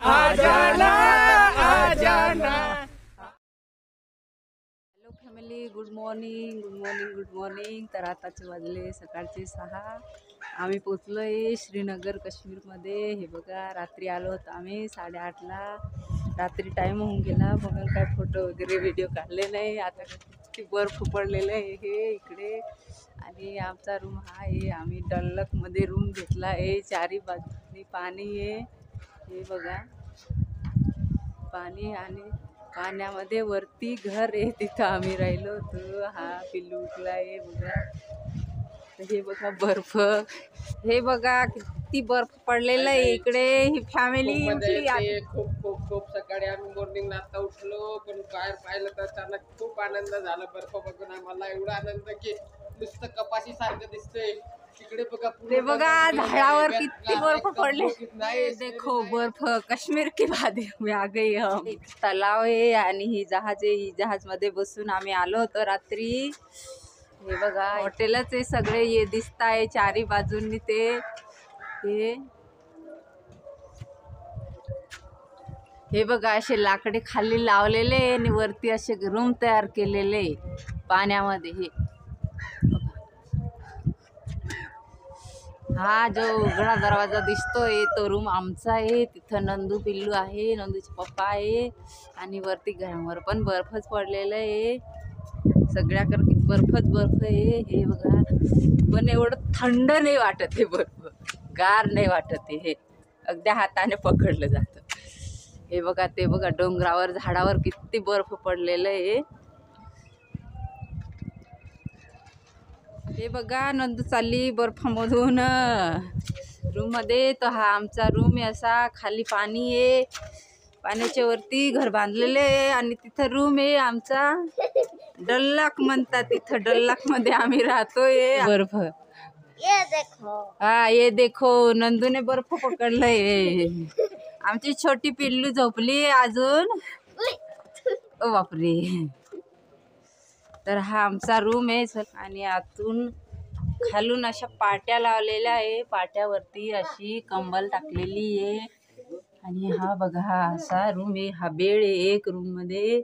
आ जाना आ जाना। Hello family, good morning good morning good morning. तर आताचे वाजले सकाळचे 6। आम्ही पोचलो आहे श्रीनगर काश्मीरमध्ये। हे बघा, रात्री आलो होतो आम्ही 8:30ला। रात्री टाईम होऊन गेला म्हणून काय फोटो वगैरे व्हिडिओ काढले नाही। आता किती बर्फ पडलेलं आहे हे इकडे। आणि आमचा रूम हा आहे, आम्ही डल्लकमध्ये रूम घेतला आहे। चारी बाजूनी पाणी आहे, हे बघा पाणी, आणि पाण्यामध्ये वरती घर आहे, तिथं आम्ही राहिलो होतो। हा पिल्लू उठला आहे बघा। हे बघा बर्फ, हे बघा किती बर्फ पडलेला आहे इकडे। ही फॅमिली उठली खूप खूप खूप सकाळी आम्ही मॉर्निंग आता उठलो, पण बाहेर पाहिलं तर अचानक खूप आनंद झाला बर्फ बघून। आम्हाला एवढा आनंद की नुसतं कपाशी सारखं दिसतंय। तिकडे बघा, ते बघा झाडावर किती बर्फ पडले। देखो बर्फ, काश्मीर की बात में आ गई हम। तलाव आहे आणि ही जहाज आहे, ही जहाज मध्ये बसून आम्ही आलो होतो रात्री। हे बघा हॉटेलच आहे सगळे, हे दिसत आहे चारी बाजूंनी ते हे बघा असे लाकडे खाली लावलेले आणि वरती असे रूम तयार केलेले पाण्यामध्ये। हे हा जो उघडा दरवाजा दिसतोय तो रूम आमचा आहे। तिथं नंदू पिल्लू आहे, नंदूचे पप्पा आहे, आणि वरती घरावर पण बर्फच पडलेलं आहे। सगळ्याकडे बर्फच बर्फ आहे। हे बघा, पण एवढं थंड नाही वाटत हे बर्फ, गार नाही वाटत हे, अगदी हाताने पकडलं जातं। हे बघा, ते बघा डोंगरावर झाडावर किती बर्फ पडलेलं आहे। हे बघा नंदू चालली बर्फामधून रूम मध्ये। तर हा आमचा रूम आहे असा, खाली पाणी आहे, पाण्याच्या वरती घर बांधलेले आहे, आणि तिथं रूम आहे आमचा। डल्लक म्हणतात तिथं, डल्लक मध्ये आम्ही राहतोय। बर्फ ये देखो, हा ये देखो, नंदूने बर्फ पकडलंय। आमची छोटी पिल्लू झोपली अजून, ओ बापरे। तर हा आमचा रूम आहे, आणि आतून खालून अशा पाट्या लावलेल्या आहे, पाट्यावरती अशी कंबल टाकलेली आहे। आणि हा बघा, हा असा रूम आहे, हा बेड आहे एक रूम मध्ये।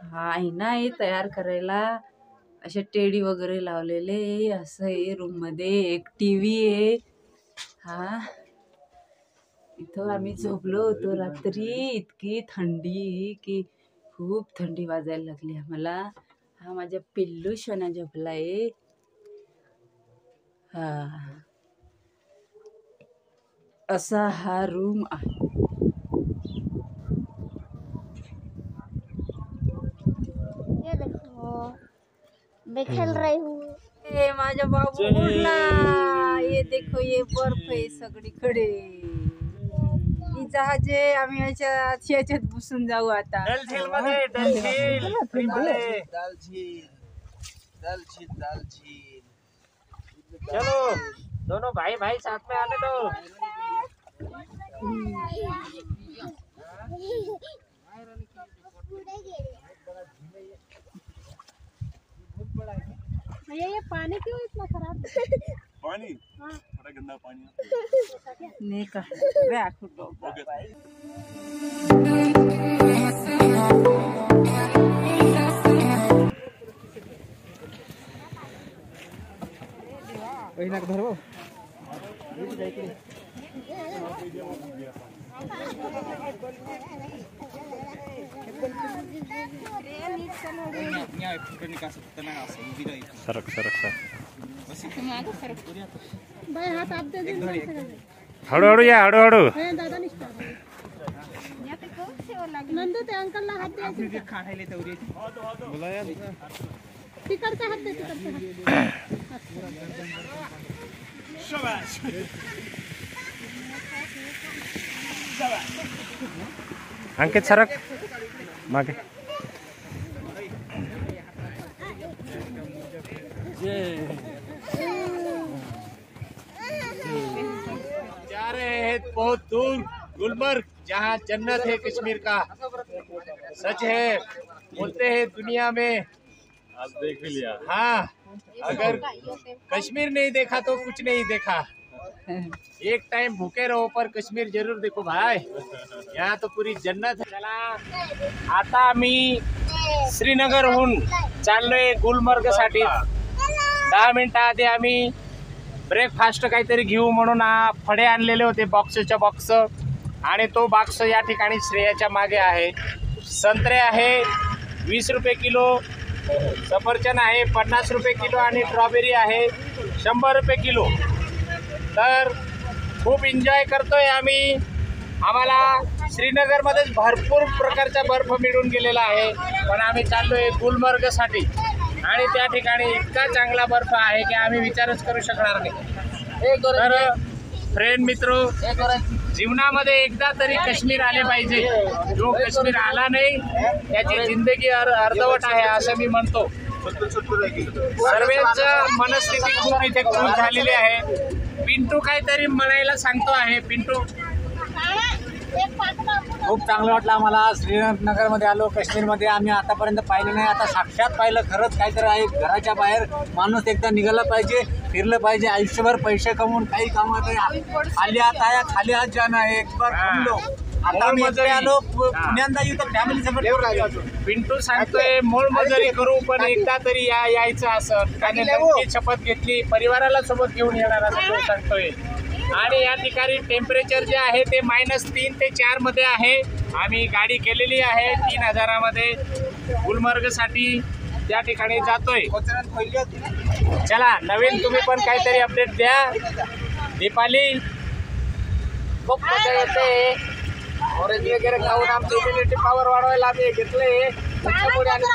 हा आईना आहे तयार करायला, असे टेडी वगैरे लावलेले आहे, असं आहे रूम मध्ये। एक टीव्ही आहे। हा इथं आम्ही झोपलो होतो रात्री, इतकी थंडी की खूप थंडी वाजायला लागली आम्हाला। हा माझ्या पिल्लू शोना झोपलाय। हा असा हा रूम आहे। ये देखो, मैं खेल रही हूँ, ये माझा बाबू उडला। ये देखो, ये बर्फ आहे सगळीकडे। ही जहाज आहे, आम्ही याच्यात बसून जाऊ आता। डल झील मध्ये, डल झील। चलो दोनों भाई भाई साथ में आने दो। भैया ये पानी क्यों इतना खराब है? पानी बड़ा गंदा पानी नहीं का सरक सरक सर भाई हाथ आप दे दो। हळू हळू या, हळू हळू। दादा निष्ठा नंदू ते अंकल ला हात द्यायचे, तिकडचा हात दे, तिकडचा अंकित सरक मागे। जा रहे हैं बहुत दूर, गुलमर्ग, जहाँ जन्नत है कश्मीर का। सच है, बोलते हैं दुनिया में, आज देख लिया। हाँ, अगर कश्मीर नहीं देखा तो कुछ नहीं देखा। एक टाइम भूखे रहो पर कश्मीर जरूर देखो भाई, यहाँ तो पूरी जन्नत है. चला आता आम्ही श्रीनगरहून चाललोय गुलमर्ग साठी. 10 मिनिटं आधी आम्ही ब्रेकफास्ट काहीतरी घेऊ म्हणून फळे आणलेले होते बॉक्सच्या बॉक्स, आणि तो बॉक्स या ठिकाणी श्रेयाच्या मागे आहे. संत्रे आहे 20 रुपये किलो, सफरचंद आहे 50 रुपये किलो आणि स्ट्रॉबेरी आहे 100 रुपये किलो. तर खूप एन्जॉय करतोय आम्ही. आम्हाला श्रीनगरमध्येच भरपूर प्रकारचा बर्फ मिळून गेलेला आहे, पण आम्ही चाललोय गुलमर्गसाठी आणि त्या ठिकाणी इतका चांगला बर्फ आहे की आम्ही विचारच करू शकणार नाही. तर फ्रेंड मित्र, जीवनामध्ये एकदा तरी काश्मीर आले पाहिजे. जो काश्मीर आला नाही त्याची जिंदगी अर्धवट आहे असं मी म्हणतो. सर्वांचं मनस्थिती खूप इथे खुश झालेली आहे. पिंटू काहीतरी म्हणायला सांगतो आहे. पिंटू, खूप चांगलं वाटलं आम्हाला. श्रीनगरमध्ये आलो, काश्मीरमध्ये आम्ही आतापर्यंत पाहिलं नाही, आता साक्षात पाहिलं. खरंच काहीतरी आहे. घराच्या बाहेर माणूस एकदा निघाला पाहिजे, फिरलं पाहिजे. आयुष्यभर पैसे कमवून काही कामात खाली हात आया खाली हात जाणं आहे. एक बार थांबलो. आता आम्ही इकडे आलो, पुण्यांदा इथं फॅमिली सोबत. पिंटू सांगतोय मोल मजुरी करू पण एकदा तरी यायचं असं. त्याने नक्की शपथ घेतली, परिवाराला सोबत घेऊन येणार असं तो सांगतोय. आणि या ठिकाणी टेम्परेचर जे आहे ते -3 ते 4 मध्ये आहे. आम्ही गाडी केलेली आहे 3000 मध्ये गुलमर्गसाठी त्या ठिकाणी जातोय. चला नवीन तुम्ही पण काहीतरी अपडेट द्या. दीपाली, खूप मजा येते. ऑरेंज वगैरे खाऊन आमची इम्युनिटी पॉवर वाढवायला आम्ही घेतलंय. त्याच्यामुळे आणि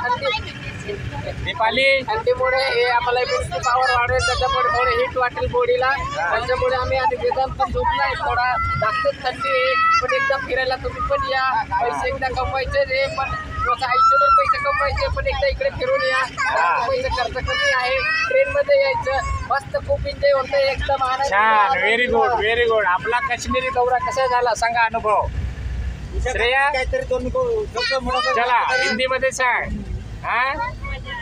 दीपाली, थंडीमुळे हे आम्हाला इम्युनिटी पॉवर वाढवेल, त्याच्यामुळे थोडे हिट वाटेल बॉडीला. त्याच्यामुळे आम्ही आणि बेदाम पण झोपलाय. थोडा जास्तच थंडी आहे, पण एकदा फिरायला तुम्ही पण या. पैसे एकदा कमवायचे रे, पण आयुष्यभर पैसे कमवायचे, पण एकदा इकडे फिरून या. पैसे खर्च कमी आहे. ट्रेन मध्ये यायचं, मस्त खूप एन्जॉय होतं एकदम. छान, व्हेरी गुड व्हेरी गुड. आपला काश्मीरी दौरा कसा झाला सांगा अनुभव. श्रेया, चला हिंदीमध्ये सांग. हा,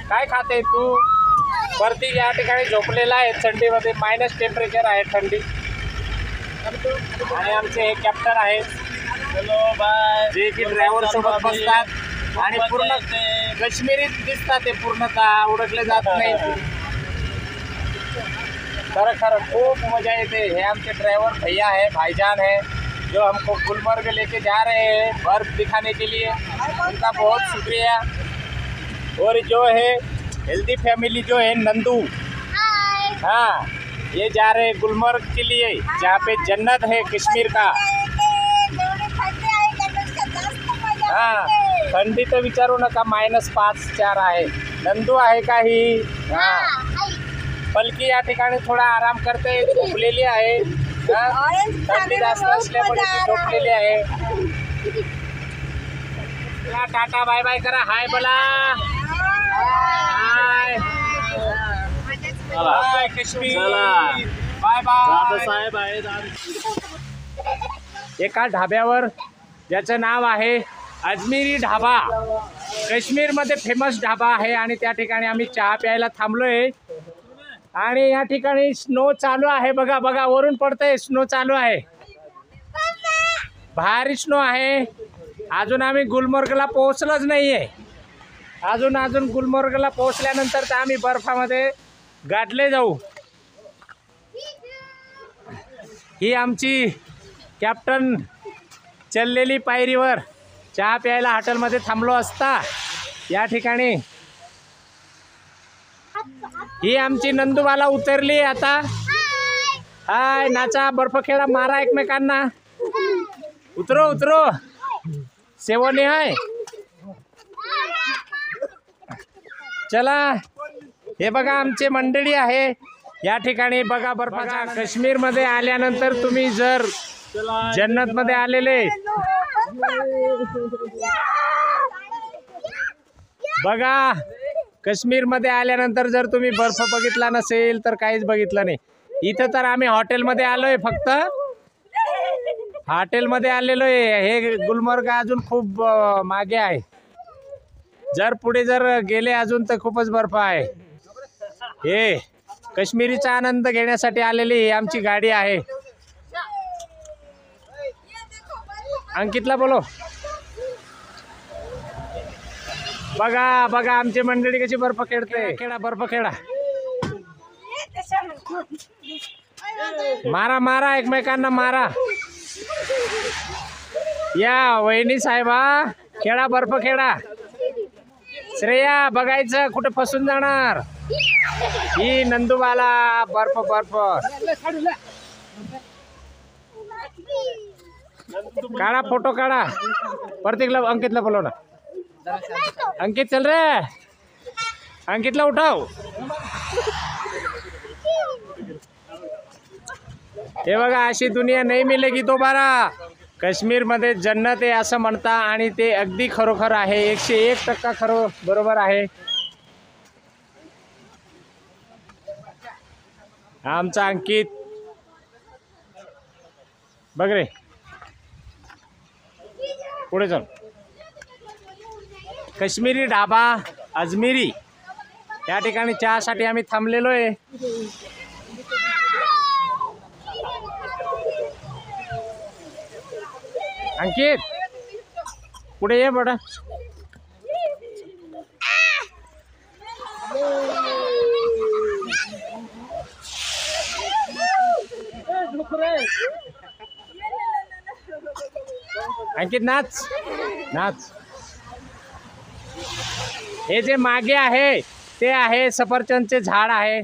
काय खाते तू? वरती या ठिकाणी झोपलेला आहे थंडीमध्ये. मायनस टेम्परेचर आहे थंडी. आणि आमचे हे कॅप्टन आहेत जे की ड्रायव्हर सोबत बसतात आणि पूर्ण काश्मीरीत दिसतात. ते पूर्णतः ओळखले जात नाही. खरं खूप मजा येते. हे आमचे ड्राइवर भैया है, भाईजान है, जो हमको गुलमर्ग लेके जा रहे हैं बर्फ दिखाने के लिए. उनका बहुत शुक्रिया. और जो है हेल्दी फैमिली जो है नंदू, हाँ, ये जा रहे हैं गुलमर्ग के लिए जहाँ पे जन्नत है कश्मीर का. हाँ, थंडी तर विचारू नका, -5-4 आहे. नंदू आहे का ही? हाँ, पलकी या ठिकाणी थोडा आराम करते, झोपलेली आहे. थंडी जास्त असल्यामुळे ती झोपलेली आहे. टाटा बाय बाय करा. हाय बोला. Hi bye Kashmir. Bye bye. एका ढाब्यावर ज्याचं नाव आहे अजमेरी ढाबा, काश्मीरमध्ये फेमस ढाबा आहे. आणि त्या ठिकाणी आम्ही चहा प्यायला थांबलोय. आणि या ठिकाणी स्नो चालू आहे. बघा बघा, वरून पडतंय. स्नो चालू आहे, भारी स्नो आहे. अजून आम्ही गुलमर्गला पोहोचलोच नाही आहे. अजून गुलमर्गला पोहोचल्यानंतर तर आम्ही बर्फामध्ये गाठले जाऊ. ही आमची कॅप्टन चललेली पायरीवर चहा प्यायला हॉटेलमध्ये थांबलो असता. या ठिकाणी ही आमची नंदूबाला उतरली आता. हाय, नाचा, बर्फ खेळा, मारा एकमेकांना. उतरो सेवने आहे. चला, हे बघा आमचे मंडळी आहे या ठिकाणी. बघा बर्फाचा. काश्मीरमध्ये आल्यानंतर तुम्ही जर जन्नतमध्ये आलेले, बघा काश्मीरमध्ये आल्यानंतर जर तुम्ही बर्फ बघितला नसेल तर काहीच बघितलं नाही. इथं तर आम्ही हॉटेलमध्ये आलोय, फक्त हॉटेलमध्ये आलेलो आहे. हे गुलमर्ग अजून खूप मागे आहे. जर पुढे जर गेले अजून तर खूपच बर्फ आहे. हे काश्मीरीचा आनंद घेण्यासाठी आलेली ही आमची गाडी आहे. अंकितला बोलो. बघा बघा आमची मंडळी कशी बर्फ खेळते. खेळा बर्फ खेळा. मारा मारा एकमेकांना मारा. या वहिनी साहेबा खेळा बर्फ खेळा. श्रेया बघायचं कुठे फसून जाणार. ही नंदूबाला बर्फ बर्फ काढा फोटो काढा. प्रत्येकला अंकितला बोलव ना. अंकित चल रे. अंकितला उठाव. हे बघा अशी दुनिया नाही मिलेगी दोबारा. काश्मीर मध्ये जन्नत आहे असं म्हणता आणि ते अगदी खरोखर आहे. 101% खरं बरोबर आहे. आमचा अंकित बघ रे पुढे चल. काश्मीरी ढाबा अजमेरी या ठिकाणी चहासाठी आम्ही थांबलेलो आहे. अंकित पुढे ये बडा. अंकित नाच नाच. हे जे मागे आहे ते आहे सफरचंदचे झाड आहे.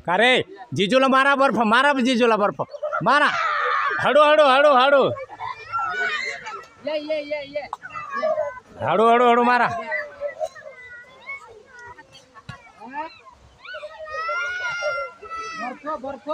का रे जिजूला मारा बर्फ. मारा जिजूला बर्फ मारा. हळू हळू हळू हळू हळू हळू हळू मारा. बर्फ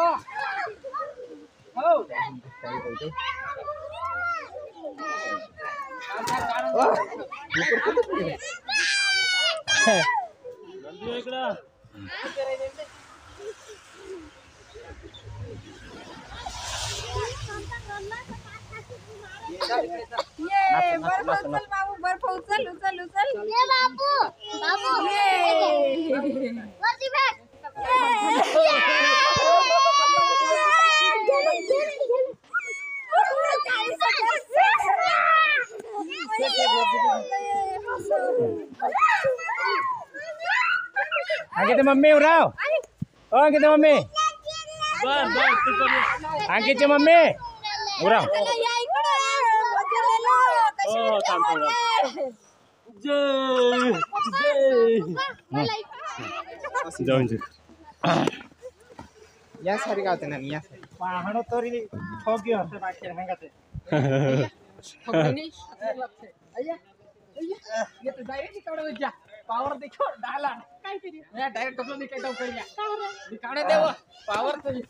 बर्फ उचल उचल उचल. अंकित मम्मी उराव. ओ अंकित मम्मी. अंकितची मम्मी उराव. या सारी गावते ना या पाहणं तरी ठोक पावर देखो डाला डायरेक्ट टोपलो निकाय टाक पहिला निकाणे देव पावर तरी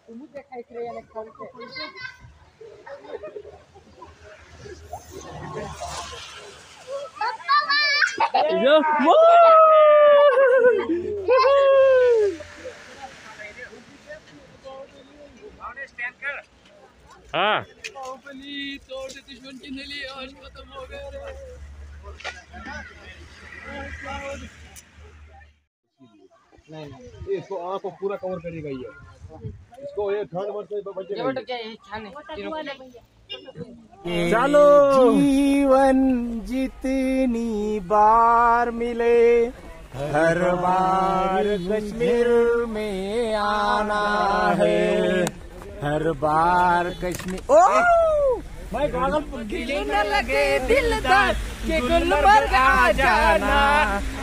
तुम देखाय करे याला खाऊ. हाँ नहीं इसको आँख को पूरा कवर करेगा ये. इसको ये ठंड वर्ष में बचेगा. क्या है छान है. चलो जीवन जितनी बार मिले हर बार कश्मीर में आना है. हर बार कश्मीर. ओ न लगे दिलदार के गुलबर्ग आ जाना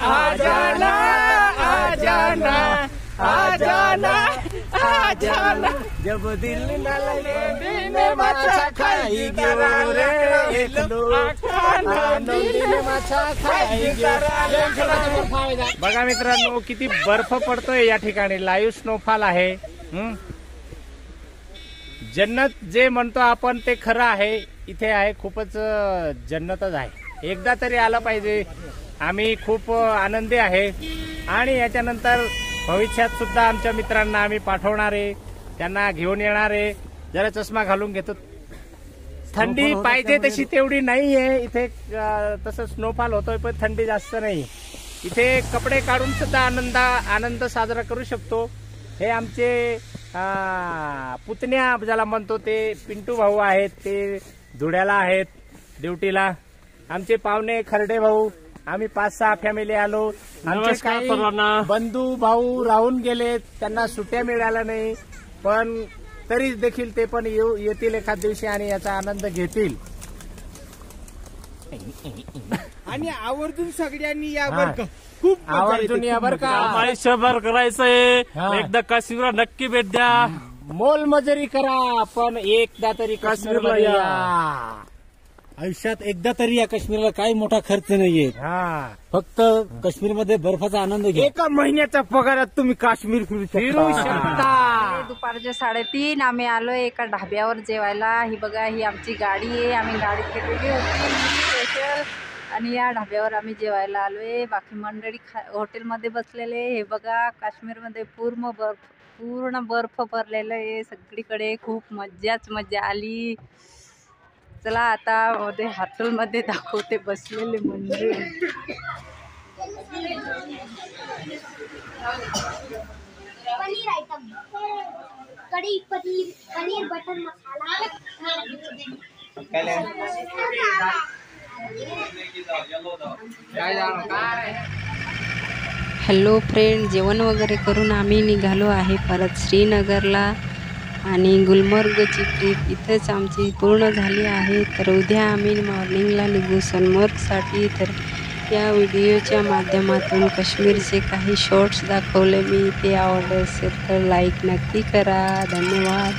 आ जाना आ जाना आ जाना आ जाना. जब दिल न लगे दिन माछा खाई रे माछा खाई. बघा मित्रांनो किती बर्फ पडतोय या ठिकाणी. लाईव्ह स्नोफॉल आहे. जन्नत जे म्हणतो आपण ते खरं आहे. इथे आहे खूपच जन्नतच आहे. एकदा तरी आलं पाहिजे. आम्ही खूप आनंदी आहे आणि याच्यानंतर भविष्यात सुद्धा आमच्या मित्रांना आम्ही पाठवणार आहे. त्यांना घेऊन येणार आहे. जरा चष्मा घालून घेतो. थंडी पाहिजे तशी तेवढी नाही आहे इथे. तसं स्नोफॉल होतोय पण थंडी जास्त नाही. इथे कपडे काढून सुद्धा आनंद साजरा करू शकतो. हे आमचे पुतण्या ज्याला म्हणतो ते पिंटू भाऊ आहेत, ते धुळ्याला आहेत ड्युटीला. आमचे पाहुणे खर्डे भाऊ, आम्ही 5-6 फॅमिली आलो. आमचे काही बंधू भाऊ राहून गेले, त्यांना सुट्ट्या मिळाल्या नाही, पण तरी देखील ते पण येतील एखाद दिवशी आणि याचा आनंद घेतील. आणि आवर्जून सगळ्यांनी यावर खूप आवर्जून या बर का. आयुष्यभर करायचंय. हा. एकदा काश्मीरला नक्की भेट द्या. मोलमजुरी करा पण एकदा तरी काश्मीरला काश्मीरला या. या. आयुष्यात एकदा तरी या काश्मीरला काही मोठा खर्च नाहीये. हा, फक्त काश्मीरमध्ये बर्फाचा आनंद घ्या. एका महिन्याच्या पगारात तुम्ही काश्मीर फिरू शकता. दुपारचे 3:30 आम्ही आलोय एका ढाब्यावर जेवायला. ही बघा, ही आमची गाडी आहे. आम्ही गाडी केलेली होती स्पेशल आणि या ढाब्यावर आम्ही जेवायला आलोय. बाकी मंडळी हॉटेलमध्ये बसलेले. हे बघा, काश्मीरमध्ये पूर्ण बर्फ भरलेलं आहे सगळीकडे. खूप मज्जा आली. चला आता हॉटेलमध्ये दाखवते बसलेले मंडळी. पनीर आइटम, कड़ी पनीर बटर मसाला. हॅलो फ्रेंड, जेवण वगैरे करून आम्ही निघालो आहे परत श्रीनगरला. आणि गुलमर्गची ट्रिप इथंच आमची पूर्ण झाली आहे. तर उद्या आम्ही मॉर्निंगला निघू सोनमर्गसाठी. तर या व्हिडिओच्या माध्यमातून काश्मीरचे काही शॉर्ट्स दाखवले मी. ते आवडले असेल तर लाईक नक्की करा. धन्यवाद.